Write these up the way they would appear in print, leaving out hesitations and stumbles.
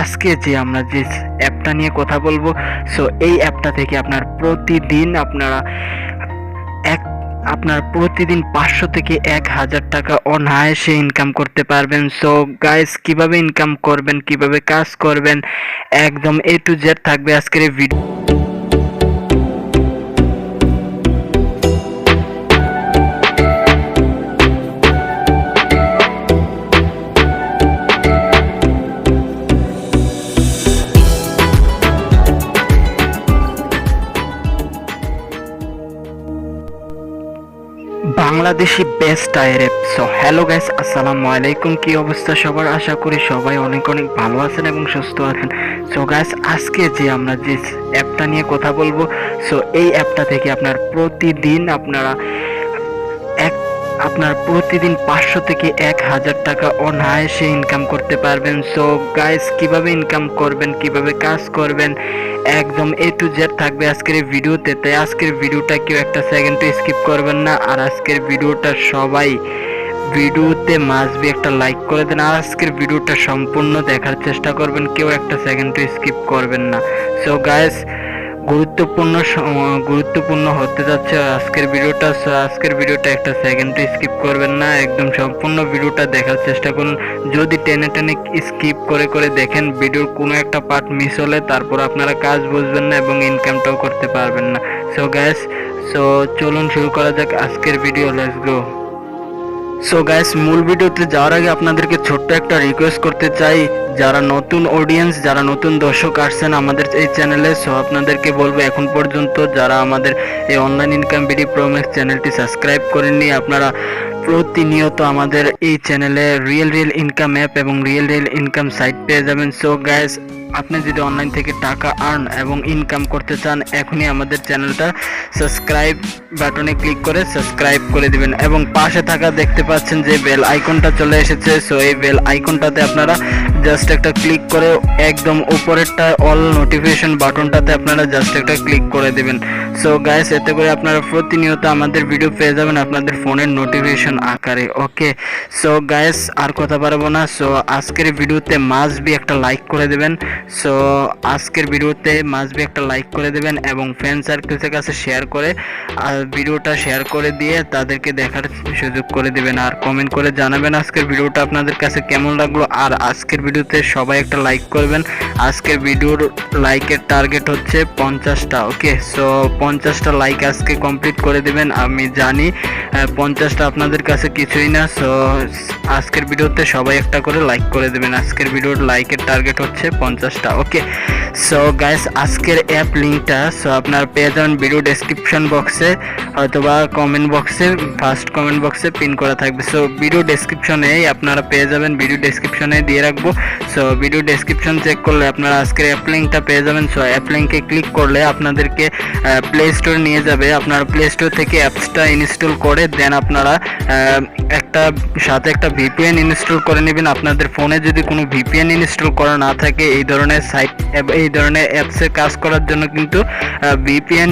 আজকে যে আমরা যে অ্যাপটা নিয়ে কথা বলবো, সো এই অ্যাপটা থেকে আপনার প্রতিদিন 500 থেকে 1000 টাকা অনায়াসে ইনকাম করতে পারবেন। সো গাইস, কিভাবে ইনকাম করবেন, কিভাবে কাজ করবেন, একদম A to Z থাকবে আজকের এই ভিডিও। বাংলাদেশি বেস্ট আয়ের অ্যাপ। সো হ্যালো গাইস, আসসালামু আলাইকুম। কি অবস্থা সবার? আশা করি সবাই অনেক অনেক ভালো আছেন এবং সুস্থ আছেন। সো গাইস, আজকে যে আমরা যে অ্যাপটা নিয়ে কথা বলবো, সো এই অ্যাপটা থেকে আপনার প্রতিদিন 500 থেকে 1000 টাকা অনায়াসে ইনকাম করতে পারবেন। সো গাইস, কিভাবে ইনকাম করবেন, কিভাবে কাজ করবেন, একদম A to Z থাকবে আজকের এই ভিডিওতে। তাই আজকের ভিডিওটা কেউ একটা সেকেন্ড স্কিপ করবেন না। আর আজকের ভিডিওটা সবাই ভিডিওতে মাস্ট একটা লাইক করে দেন। আর আজকের ভিডিওটা সম্পূর্ণ দেখার চেষ্টা করবেন, কেউ একটা সেকেন্ড স্কিপ করবেন না। সো গাইস, গুরুত্বপূর্ণ হতে যাচ্ছে আজকের ভিডিওটা। আজকের ভিডিওটা একটা সেকেন্ড স্কিপ করবেন না, একদম সম্পূর্ণ ভিডিওটা দেখার চেষ্টা করুন। যদি টেনে স্কিপ করে দেখেন, ভিডিওর কোনো একটা পার্ট মিস হলে তারপর আপনারা কাজ বুঝবেন না এবং ইনকামটাও করতে পারবেন না। সো গাইস, চলুন শুরু করা যাক আজকের video. Let's go. So guys, মূল ভিডিওতে যাওয়ার আগে আপনাদেরকে ছোট্ট একটা রিকোয়েস্ট করতে চাই। যারা নতুন অডিয়েন্স, যারা নতুন দর্শক আসছেন আমাদের এই চ্যানেলে, সো আপনাদেরকে বলবো, এখন পর্যন্ত যারা আমাদের এই অনলাইন ইনকাম বিডি প্রোম্যাক্স চ্যানেলটি সাবস্ক্রাইব করেননি, আপনারা প্রতিনিয়ত আমাদের এই চ্যানেলে রিয়েল ইনকাম অ্যাপ এবং রিয়েল ইনকাম সাইট পেয়ে যাবেন। সো গাইস, আপনি যদি অনলাইন থেকে টাকা আর্ন এবং ইনকাম করতে চান, এখনই আমাদের চ্যানেলটা সাবস্ক্রাইব বাটনে ক্লিক করে সাবস্ক্রাইব করে দিবেন এবং পাশে থাকা দেখতে পাচ্ছেন যে বেল আইকনটা চলে এসেছে। সো এই বেল আইকনটাতে আপনারা জাস্ট একটা ক্লিক করে একদম উপরেরটা অল নোটিফিকেশন বাটনটাতে আপনারা জাস্ট একটা ক্লিক করে দিবেন। সো গাইস, এতে করে আপনারা প্রতিনিয়ত আমাদের ভিডিও পেয়ে যাবেন আপনাদের ফোনের নোটিফিকেশন আকারে। ওকে, সো গাইস, আর কথা বাড়াবো না। সো আজকের ভিডিওতে মাস্ট বি একটা লাইক করে দেবেন। সো আজকের ভিডিওতে মাস্ট বি একটা লাইক করে দেবেন এবং ফ্রেন্ড সার্কেলের কাছে শেয়ার করে ভিডিওটা শেয়ার করে দিয়ে তাদেরকে দেখার সুযোগ করে দিবেন। আর কমেন্ট করে জানাবেন আজকের ভিডিওটা আপনাদের কাছে কেমন লাগলো। আর আজকের ভিডিওতে সবাই একটা লাইক করবেন। আজকের ভিডিওর লাইকের টার্গেট হচ্ছে 50টা। ওকে, সো 50টা লাইক আজকে কমপ্লিট করে দিবেন। আমি জানি 50টা আপনাদের কাছে কিছুই না। সো আজকের ভিডিওতে সবাই একটা করে লাইক করে দেবেন। আজকের ভিডিওর লাইকের টার্গেট হচ্ছে 50টা। ওকে, সো গাইস, আজকের অ্যাপ লিঙ্কটা আপনার পেয়ে যাবেন ভিডিও ডেসক্রিপশন বক্সে অথবা কমেন্ট বক্সে, ফার্স্ট কমেন্ট বক্সে পিন করা থাকবে। সো ভিডিও ডেসক্রিপশনে আপনারা পেয়ে যাবেন, ভিডিও ডেসক্রিপশনে দিয়ে রাখবো। সো ভিডিও ডেসক্রিপশন চেক করলে আপনারা আজকের অ্যাপ লিঙ্কটা পেয়ে যাবেন। সো অ্যাপ লিঙ্কে ক্লিক করলে আপনাদেরকে প্লে স্টোরে নিয়ে যাবে। আপনারা প্লে স্টোর থেকে অ্যাপসটা ইনস্টল করে দেন আপনারা সাথে একটা ভিপিএন ইনস্টল করে নেবেন। আপনাদের ফোনে যদি কোনো ভিপিএন ইনস্টল করা না থাকে, এই ধরনের অ্যাপসে কাজ করার জন্য কিন্তু ভিপিএন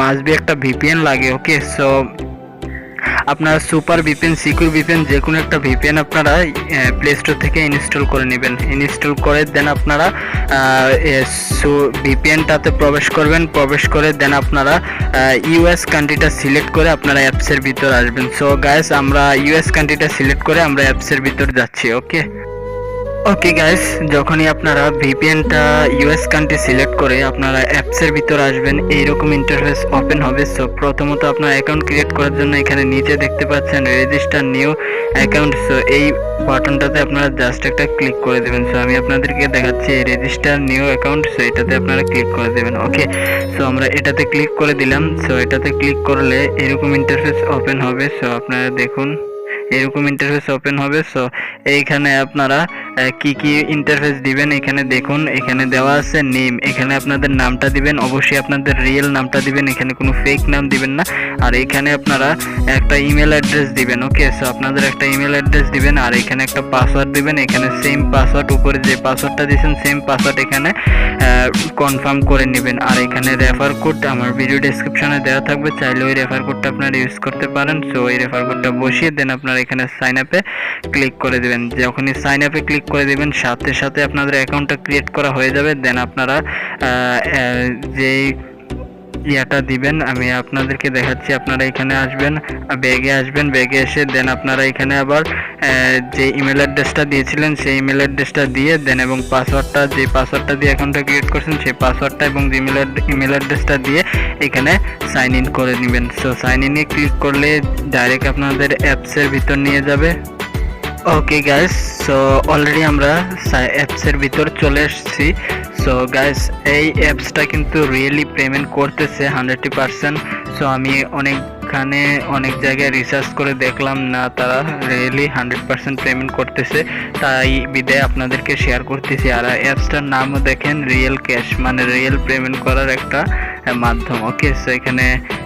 মাস্ট বি একটা ভিপিএন লাগে। ওকে, সো আপনারা সুপার ভিপিএন, সিকিউর ভিপিএন, যে কোনো একটা ভিপিএন আপনারা প্লে স্টোর থেকে ইনস্টল করে নেবেন। ইনস্টল করে দেন আপনারা ভিপিএনটাতে প্রবেশ করবেন। প্রবেশ করে দেন আপনারা ইউএস কান্ট্রিটা সিলেক্ট করে আপনারা অ্যাপসের ভিতর আসবেন। সো গাইস, আমরা ইউএস কান্ট্রিটা সিলেক্ট করে আমরা অ্যাপসের ভিতর যাচ্ছি। ওকে গাইস, যখনই আপনারা ভিপিএনটা ইউএস কান্ট্রি সিলেক্ট করে আপনারা অ্যাপসের ভিতর আসবেন, এইরকম ইন্টারফেস ওপেন হবে। সো প্রথমত আপনার অ্যাকাউন্ট ক্রিয়েট করার জন্য এখানে নিচে দেখতে পাচ্ছেন রেজিস্টার নিউ অ্যাকাউন্ট। সো এই বাটনটাতে আপনারা জাস্ট একটা ক্লিক করে দেবেন। সো আমি আপনাদেরকে দেখাচ্ছি রেজিস্টার নিউ অ্যাকাউন্ট। সো এটাতে আপনারা ক্লিক করে দেবেন। ওকে, সো আমরা এটাতে ক্লিক করে দিলাম। সো এটাতে ক্লিক করলে এরকম ইন্টারফেস ওপেন হবে। সো আপনারা দেখুন, এরকম ইন্টারফেস ওপেন হবে। সো এইখানে আপনারা কি ইন্টারফেস দিবেন এখানে দেখুন, এখানে দেওয়া আছে নেম। এখানে আপনাদের নামটা দিবেন, অবশ্যই আপনাদের রিয়েল নামটা দিবেন, এখানে কোনো ফেক নাম দিবেন না। আর এখানে আপনারা একটা ইমেল অ্যাড্রেস দিবেন। ওকে, সো আপনাদের একটা ইমেল অ্যাড্রেস দিবেন আর এখানে একটা পাসওয়ার্ড দিবেন। এখানে সেম পাসওয়ার্ড, উপরে যে পাসওয়ার্ডটা দিয়েছেন সেম পাসওয়ার্ড এখানে কনফার্ম করে নেবেন। আর এখানে রেফার কোড আমার ভিডিও ডেসক্রিপশনে দেওয়া থাকবে, চাইলে ওই রেফার কোডটা আপনারা ইউজ করতে পারেন। সো ওই রেফার কোডটা বসিয়ে দেন আপনারা এখানে সাইন আপে ক্লিক করে দিবেন। যখনই সাইন আপে ক্লিক করে দিবেন সাথে সাথে আপনাদের অ্যাকাউন্টটা ক্রিয়েট করা হয়ে যাবে। দেন আপনারা যেই ইয়াটা দিবেন আমি আপনাদেরকে দেখাচ্ছি। আপনারা এখানে আসবেন, ব্যাগে এসে দেন আপনারা এখানে আবার যে ইমেল অ্যাড্রেসটা দিয়েছিলেন সেই ইমেল অ্যাড্রেসটা দিয়ে দেন এবং যে পাসওয়ার্ডটা দিয়ে অ্যাকাউন্টটা ক্রিয়েট করছেন সেই পাসওয়ার্ডটা এবং ইমেল অ্যাড্রেসটা দিয়ে এখানে সাইন ইন করে নেবেন। সো সাইন ইনে ক্লিক করলে ডাইরেক্ট আপনাদের অ্যাপসের ভিতর নিয়ে যাবে। ওকে গাইস, সো অলরেডি আমরা অ্যাপসের ভিতর চলে এসেছি। সো গাইস এই অ্যাপসটা কিন্তু রিয়েলি পেমেন্ট করতেছে 100%। সো আমি অনেক জায়গায় রিসার্চ করে দেখলাম না, তারা রিয়েলি 100% পেমেন্ট করতেছে, তাই বিদায় আপনাদেরকে শেয়ার করতেছি। আর অ্যাপসটার নামও দেখেন রিয়েল ক্যাশ, মানে রিয়েল পেমেন্ট করার একটা মাধ্যম। ওকে, সো এখানে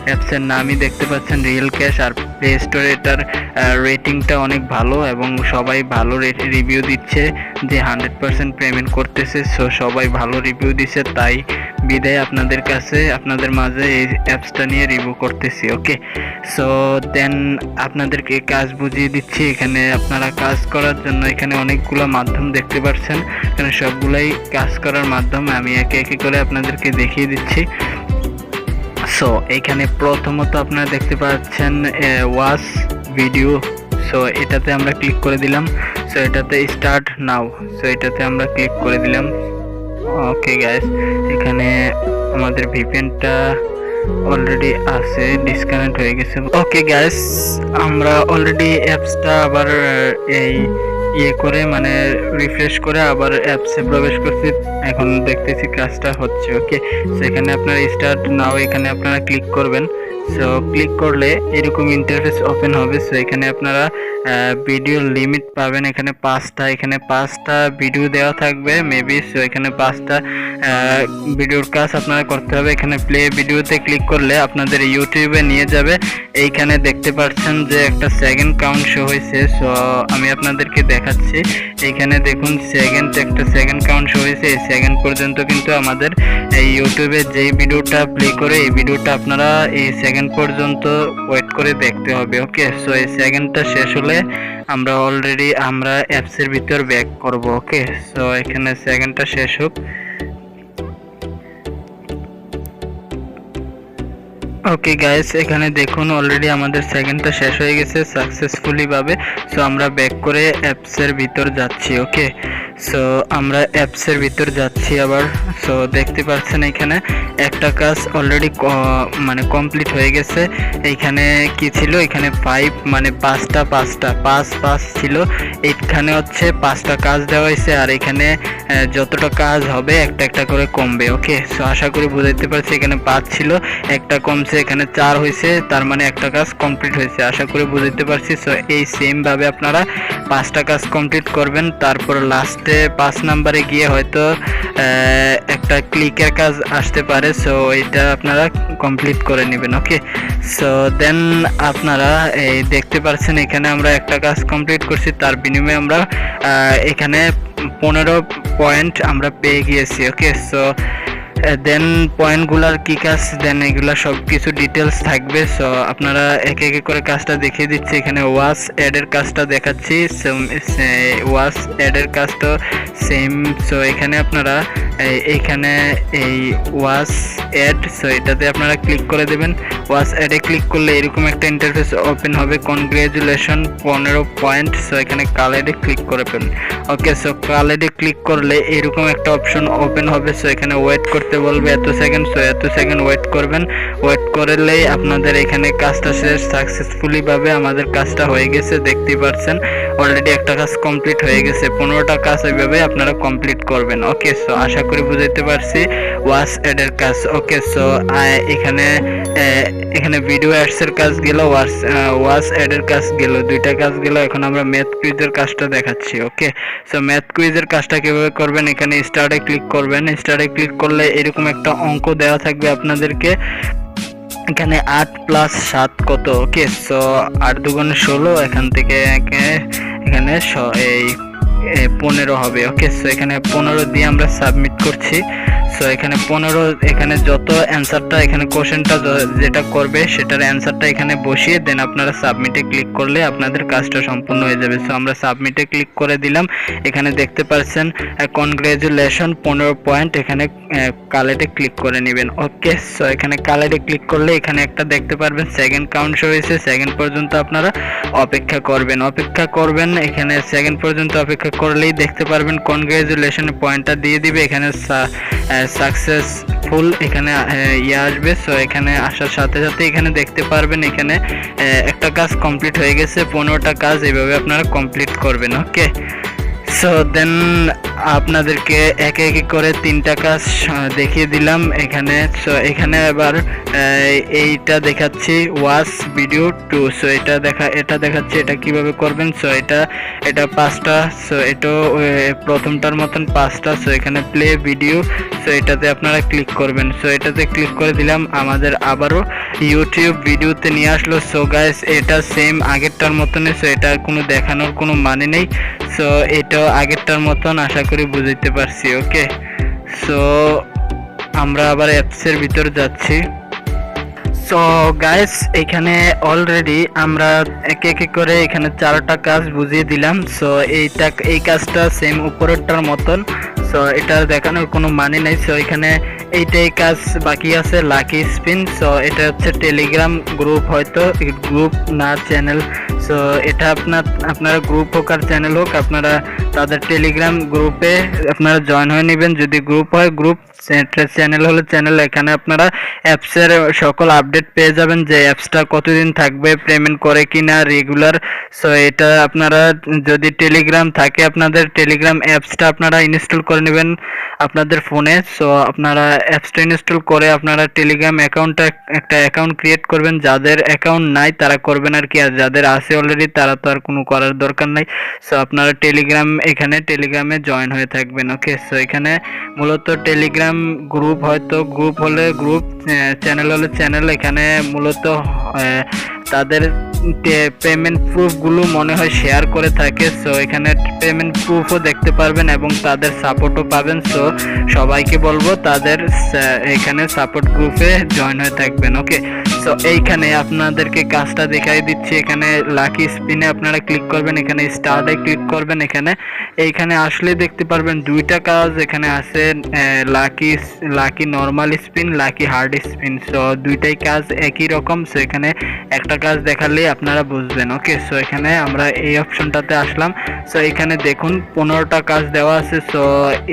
অ্যাপসের নামই দেখতে পাচ্ছেন রিয়েল ক্যাশ। আর প্লে স্টোরে এটার রেটিংটা অনেক ভালো এবং সবাই ভালো রিভিউ দিচ্ছে যে 100% পেমেন্ট করতেছে। সো সবাই ভালো রিভিউ দিচ্ছে, তাই বিদায় আপনাদের মাঝে এই অ্যাপসটা নিয়ে রিভিউ করতেছি। ওকে, সো দেন আপনাদেরকে কাজ বুঝিয়ে দিচ্ছি। এখানে আপনারা কাজ করার জন্য এখানে অনেকগুলো মাধ্যম দেখতে পাচ্ছেন, এখানে সবগুলাই কাজ করার মাধ্যম। আমি একে একে করে আপনাদেরকে দেখিয়ে দিচ্ছি। সো এখানে প্রথমত আপনারা দেখতে পাচ্ছেন ওয়াচ ভিডিও। সো এটাতে আমরা ক্লিক করে দিলাম। সো এটাতে স্টার্ট নাও, সো এটাতে আমরা ক্লিক করে দিলাম। ওকে গাইস, এখানে আমাদের ভিপিএনটা অলরেডি আছে, ডিসকানেক্ট হয়ে গেছে। ওকে গাইস, আমরা অলরেডি অ্যাপসটা আবার করে মানে রিফ্রেশ করে আবার অ্যাপসে প্রবেশ করছি। এখন দেখতেছি কাজটা হচ্ছে। ওকে, সেখানে আপনারা স্টার্ট নাও এখানে আপনারা ক্লিক করবেন। সো ক্লিক করলে এরকম ইন্টারফেস ওপেন হবে। সো এখানে আপনারা ভিডিও লিমিট পাবেন, এখানে 5টা ভিডিও দেওয়া থাকবে মেবি। সো এখানে 5টা ভিডিওর কাজ আপনারা করতে হবে। এখানে প্লে ভিডিওতে ক্লিক করলে আপনাদের ইউটিউবে নিয়ে যাবে। এইখানে দেখতে পাচ্ছেন যে একটা সেকেন্ড কাউন্ট শো হয়েছে। সো আমি আপনাদেরকে দেখাচ্ছি। এইখানে দেখুন একটা সেকেন্ড কাউন্ট শো হয়েছে। এই সেকেন্ড পর্যন্ত কিন্তু আমাদের এই ইউটিউবে যেই ভিডিওটা প্লে করে এই ভিডিওটা আপনারা এই সেকেন্ড পর্যন্ত ওয়েট করে দেখতে হবে। ওকে, সো এই সেকেন্ডটা শেষ হলে আমরা অ্যাপসের ভিতর ব্যাক করব। ওকে, সো এখানে সেকেন্ডটা শেষ হোক। ওকে গাইস, এখানে দেখুন অলরেডি আমাদের সেকেন্ডটা শেষ হয়ে গেছে সাকসেসফুলি ভাবে। সো আমরা ব্যাক করে অ্যাপসের ভিতর যাচ্ছি। ওকে, সো আমরা অ্যাপসের ভিতর যাচ্ছি আবার। সো দেখতে পাচ্ছেন এখানে একটা কাজ অলরেডি মানে কমপ্লিট হয়ে গেছে। এইখানে কি ছিল, এখানে 5 মানে 5 ছিল। এখানে হচ্ছে 5টা কাজ দেওয়া হয়েছে আর এখানে যতটা কাজ হবে একটা করে কমবে। ওকে, সো আশা করি বুঝাইতে পারছি। এখানে 5 ছিল, একটা কমছে, এখানে 4 হয়েছে, তার মানে একটা কাজ কমপ্লিট হয়েছে। আশা করি বুঝাইতে পারছি। সো এই সেম ভাবে আপনারা 5টা কাজ কমপ্লিট করবেন। তারপর লাস্টে 5 নাম্বারে গিয়ে হয়তো একটা ক্লিকের কাজ আসতে পারে। সো এটা আপনারা কমপ্লিট করে নেবেন। ওকে, সো দেন আপনারা এই দেখতে পাচ্ছেন এখানে আমরা একটা কাজ কমপ্লিট করছি, তার বিনিময়ে আমরা এখানে 15 পয়েন্ট আমরা পেয়ে গিয়েছি। ওকে, সো দেন পয়েন্টগুলার কি কাজ, দেন এগুলা সব কিছু ডিটেলস থাকবে। সো আপনারা একে একে করে কাজটা দেখিয়ে দিচ্ছি। এখানে ওয়াচ অ্যাডের কাজটা দেখাচ্ছি, ওয়াচ অ্যাডের কাজটা সেম। সো এখানে আপনারা এইখানে এই ওয়াচ অ্যাড, সো এটাতে আপনারা ক্লিক করে দেবেন। ওয়াচ অ্যাডে ক্লিক করলে এরকম একটা ইন্টারফেস ওপেন হবে, কনগ্রেচুলেশন 15 পয়েন্ট। সো এখানে কালেডে ক্লিক করে ফেলুন। ওকে, সো কালেডে ক্লিক করলে এরকম একটা অপশন ওপেন হবে। সো এখানে ওয়েট করতে বলবে এত সেকেন্ড। সো এত সেকেন্ড ওয়েট করবেন। ওয়েট করলেই আপনাদের এখানে কাজটা শেষ সাকসেসফুলি ভাবে। আমাদের কাজটা হয়ে গেছে, দেখতেই পাচ্ছেন অলরেডি একটা কাজ কমপ্লিট হয়ে গেছে। 15টা কাজ ওইভাবে আপনারা কমপ্লিট করবেন। ওকে, সো আশা করি বুঝাইতে পারছি ওয়াচ অ্যাডের কাজ। ওকে, সো এখানে ভিডিও অ্যাডসের কাজ গেল, ওয়াচ অ্যাডের কাজ গেল, 2টা কাজ গেল। এখন আমরা ম্যাথ কুইজের কাজটা দেখাচ্ছি। ওকে, সো ম্যাথ কুইজের কাজটা কিভাবে করবেন, এখানে স্টার্টে ক্লিক করবেন। স্টার্টে ক্লিক করলে এরকম একটা অঙ্ক দেওয়া থাকবে আপনাদেরকে। এখানে 8 + 7 কত। ওকে, সো 8 × 2 = 16, এখান থেকে এখানে এই 15 হবে। ওকে, সো এখানে 15 দিয়ে আমরা সাবমিট করছি। সো এখানে 15 এখানে যত অ্যান্সারটা এখানে কোশ্চেনটা যেটা করবে সেটার অ্যান্সারটা এখানে বসিয়ে দেন আপনারা সাবমিটে ক্লিক করলে আপনাদের কাজটা সম্পূর্ণ হয়ে যাবে। সো আমরা সাবমিটে ক্লিক করে দিলাম। এখানে দেখতে পাচ্ছেন কনগ্রেচুলেশন 15 পয়েন্ট, এখানে কালেক্টে ক্লিক করে নেবেন। ওকে, সো এখানে কালেক্টে ক্লিক করলে এখানে একটা দেখতে পারবেন সেকেন্ড কাউন্ট হয়েছে। সেকেন্ড পর্যন্ত আপনারা অপেক্ষা করবেন। এখানে সেকেন্ড পর্যন্ত অপেক্ষা করলেই দেখতে পারবেন কনগ্রেচুলেশন পয়েন্টটা দিয়ে দিবে। এখানে সাকসেসফুল এখানে আসবে। সো এখানে আসার সাথে সাথে এখানে দেখতে পারবেন এখানে একটা কাজ কমপ্লিট হয়ে গেছে। 15টা কাজ এইভাবে আপনারা কমপ্লিট করবেন। ওকে, সো দেন আপনাদেরকে একে একে করে 3টা কাজ দেখিয়ে দিলাম এখানে। সো এখানে এবার এইটা দেখাচ্ছি ওয়াচ ভিডিও 2। সো এটা দেখাচ্ছি এটা কিভাবে করবেন। সো এটা 5টা। সো এটা প্রথমটার মতন 5টা। সো এখানে প্লে ভিডিও, সো এটাতে আপনারা ক্লিক করবেন। সো এটাতে ক্লিক করে দিলাম, আমাদের আবারও ইউটিউব ভিডিওতে নিয়ে আসলো। সো গাইস এটা সেম আগেরটার মতনই। সো এটা কোনো দেখানোর কোনো মানে নেই। সো এটাও আগেরটার মতন, আশা করি বুঝতে পারছি। ওকে, সো আমরা আবার অ্যাপসের ভিতর যাচ্ছি। সো গাইস এখানে অলরেডি আমরা একে একে করে এখানে 4টা কাজ বুঝিয়ে দিলাম। সো এই কাজটা সেম উপরেরটার মতন। সো এটা দেখানোর কোনো মানে নেই। সো এখানে এইটাই কাজ বাকি আছে, লাকি স্পিন। সো এটা হচ্ছে টেলিগ্রাম গ্রুপ, হয়তো গ্রুপ না চ্যানেল। সো এটা আপনারা গ্রুপ হোক আর চ্যানেল হোক, আপনারা তাদের টেলিগ্রাম গ্রুপে আপনারা জয়েন হয়ে নেবেন। যদি গ্রুপ হয় গ্রুপ, চ্যানেল হলে চ্যানেল। এখানে আপনারা অ্যাপসের সকল আপডেট পেয়ে যাবেন যে অ্যাপসটা কতদিন থাকবে, পেমেন্ট করে কিনা রেগুলার। সো এটা আপনারা যদি টেলিগ্রাম থাকে আপনাদের টেলিগ্রাম অ্যাপসটা আপনারা ইনস্টল করে নেবেন আপনাদের ফোনে। সো আপনারা অ্যাপসটা ইনস্টল করে আপনারা টেলিগ্রাম একটা অ্যাকাউন্ট ক্রিয়েট করবেন। যাদের অ্যাকাউন্ট নাই তারা করবেন আর কি, আর যাদের আছে অলরেডি তারা তো আর কোনো করার দরকার নাই। সো আপনারা টেলিগ্রামে জয়েন হয়ে থাকবেন। ওকে, সো এখানে মূলত টেলিগ্রাম গ্রুপ, হয়তো গ্রুপ হলে গ্রুপ, চ্যানেল হলে চ্যানেল। এখানে মূলত তাদের পেমেন্ট প্রুফগুলো মনে হয় শেয়ার করে থাকে। সো এখানে পেমেন্ট প্রুফও দেখতে পারবেন এবং তাদের সাপোর্টও পাবেন। সো সবাইকে বলবো তাদের এখানে সাপোর্ট গ্রুপে জয়েন হয়ে থাকবেন। ওকে, সো এইখানে আপনাদেরকে কাজটা দেখাই দিচ্ছি। এখানে লাকি স্পিনে আপনারা ক্লিক করবেন, এখানে স্টার্টে ক্লিক করবেন। এইখানে আসলে দেখতে পারবেন 2টা কাজ এখানে আছে, lucky normal spin, lucky hard spin. So 2টাই কাজ একই রকম। সো এখানে একটা কাজ দেখালেই আপনারা বুঝবেন। ওকে, সো এখানে আমরা এই অপশনটাতে আসলাম। সো এখানে দেখুন 15টা কাজ দেওয়া আছে। সো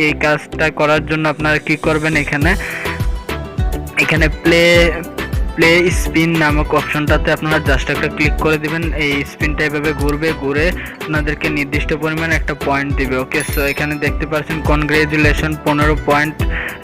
এই কাজটা করার জন্য আপনারা কি করবেন, এখানে প্লে স্পিন নামক অপশনটাতে আপনারা জাস্ট একটা ক্লিক করে দিবেন। এই স্পিনটা এভাবে ঘুরে আপনাদেরকে নির্দিষ্ট পরিমাণ একটা পয়েন্ট দিবে। ওকে, সো এখানে দেখতে পাচ্ছেন কনগ্রেচুলেশন 15 পয়েন্ট,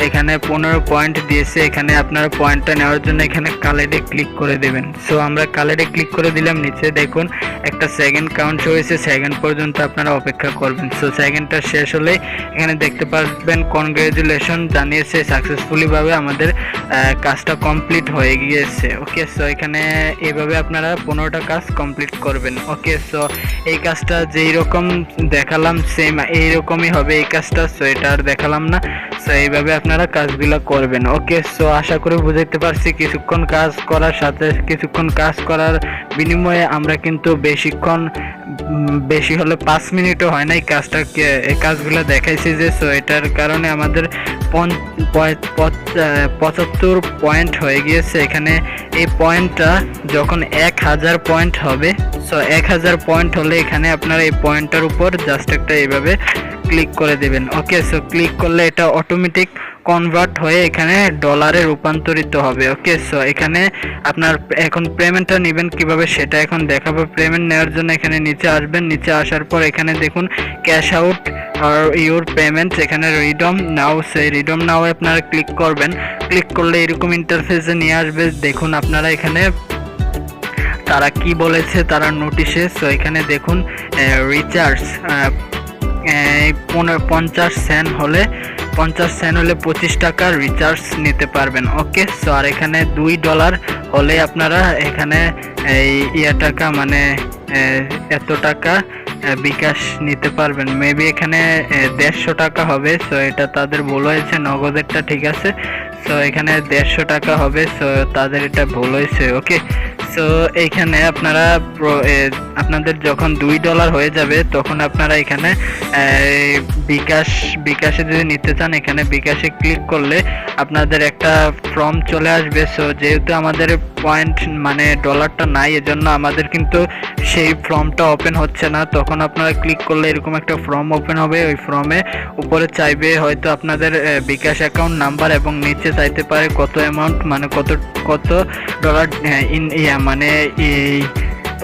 এখানে 15 পয়েন্ট দিয়েছে। এখানে আপনারা পয়েন্টটা নেওয়ার জন্য এখানে কালেক্টে ক্লিক করে দেবেন। সো আমরা কালেক্টে ক্লিক করে দিলাম। নিচে দেখুন একটা সেকেন্ড কাউন্ট হয়েছে, সেকেন্ড পর্যন্ত আপনারা অপেক্ষা করবেন। সো সেকেন্ডটা শেষ হলে এখানে দেখতে পারবেন কনগ্রেচুলেশন জানিয়েছে সাকসেসফুলি ভাবে আমাদের কাজটা কমপ্লিট হয়ে গিয়েছে। ওকে, সো এখানে এইভাবে আপনারা 15টা কাজ কমপ্লিট করবেন। ওকে, সো এই কাজটা যেই রকম দেখালাম সেম এইরকমই হবে এই কাজটা। সো এটা আর দেখালাম না। সো এইভাবে আপনারা কাজগুলো করবেন। ওকে, সো আশা করি বুঝাইতে পারছি। কিছুক্ষণ কাজ করার বিনিময়ে আমরা কিন্তু বেশি হলে 5 মিনিটও হয় না এই কাজগুলো দেখাইছি যে। সো এটার কারণে আমাদের 75 পয়েন্ট হয়ে গিয়েছে। এখানে এই পয়েন্টটা যখন 1000 পয়েন্ট হবে, সো 1000 পয়েন্ট হলে এখানে আপনারা এই পয়েন্টটার উপর জাস্ট একটা এইভাবে ক্লিক করে দেবেন। ওকে, সো ক্লিক করলে এটা অটোমেটিক কনভার্ট হয়ে এখানে ডলারে রূপান্তরিত হবে। ওকে, সো এখানে আপনার এখন পেমেন্টটা নেবেন কিভাবে সেটা এখন দেখাবো। পেমেন্ট নেওয়ার জন্য এখানে নিচে আসবেন। নিচে আসার পর এখানে দেখুন ক্যাশ আউট আর ইউর পেমেন্ট, এখানে রিডম নাও। সেই রিডম নাও আপনারা ক্লিক করবেন। ক্লিক করলে এরকম ইন্টারফেসে নিয়ে আসবে। দেখুন আপনারা এখানে তারা কি বলেছে তারা নোটিশে। সো এখানে দেখুন রিচার্জ 50 সেন্ট হলে 25 টাকার রিচার্জ নিতে পারবেন। ওকে, সো আর এখানে $2 হলে আপনারা এখানে এই টাকা মানে এত টাকা বিকাশ নিতে পারবেন। মেবি এখানে 150 টাকা হবে। সো এটা তাদের ভুল হয়েছে, নগদেরটা ঠিক আছে। সো এখানে 150 টাকা হবে। সো তাদের এটা ভুল হয়েছে। ওকে, সো এইখানে আপনারা আপনাদের যখন $2 হয়ে যাবে তখন আপনারা এখানে বিকাশে যদি নিতে চান, এখানে বিকাশে ক্লিক করলে আপনাদের একটা ফর্ম চলে আসবে। সো যেহেতু আমাদের পয়েন্ট মানে ডলারটা নাই, এজন্য আমাদের কিন্তু সেই ফর্মটা ওপেন হচ্ছে না। তখন আপনারা ক্লিক করলে এরকম একটা ফর্ম ওপেন হবে। ওই ফর্মে উপরে চাইবে হয়তো আপনাদের বিকাশ অ্যাকাউন্ট নাম্বার এবং নিচে চাইতে পারে কত অ্যামাউন্ট, মানে কত ডলার মানে এই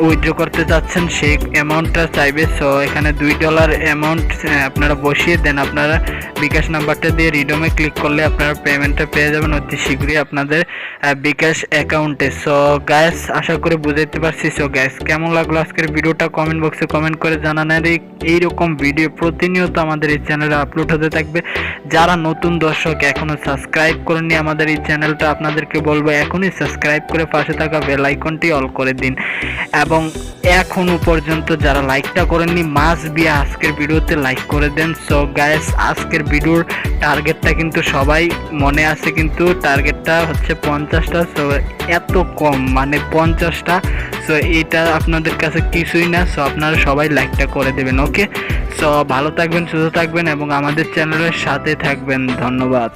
উইথড্র করতে চাচ্ছেন সেই অ্যামাউন্টটা চাইবে। সো এখানে $2 অ্যামাউন্ট আপনারা বসিয়ে দেন, আপনারা বিকাশ নাম্বারটা দিয়ে রিডমে ক্লিক করলে আপনারা পেমেন্টটা পেয়ে যাবেন অতি শীঘ্রই আপনাদের বিকাশ অ্যাকাউন্টে। সো গাইস, আশা করি বুঝাইতে পারছি। সো গাইস, কেমন লাগলো আজকের ভিডিওটা কমেন্ট বক্সে কমেন্ট করে জানানোর। এইরকম ভিডিও প্রতিনিয়ত আমাদের এই চ্যানেলে আপলোড হতে থাকবে। যারা নতুন দর্শক এখনও সাবস্ক্রাইব করেননি আমাদের এই চ্যানেলটা, আপনাদেরকে বলবো এখনই সাবস্ক্রাইব করে পাশে থাকা বেল আইকনটি অল করে দিন। এবং এখনো পর্যন্ত যারা লাইকটা করেননি, মাস্ট বি আজকের ভিডিওতে লাইক করে দেন। সো গাইস, আজকের ভিডিওর টার্গেটটা কিন্তু সবাই মনে আছে, কিন্তু টার্গেটটা হচ্ছে 50টা। সো এত কম, মানে 50টা। সো এটা আপনাদের কাছে কিছুই না। সো আপনারা সবাই লাইকটা করে দেবেন। ওকে, সো ভালো থাকবেন, সুস্থ থাকবেন এবং আমাদের চ্যানেলের সাথে থাকবেন। ধন্যবাদ।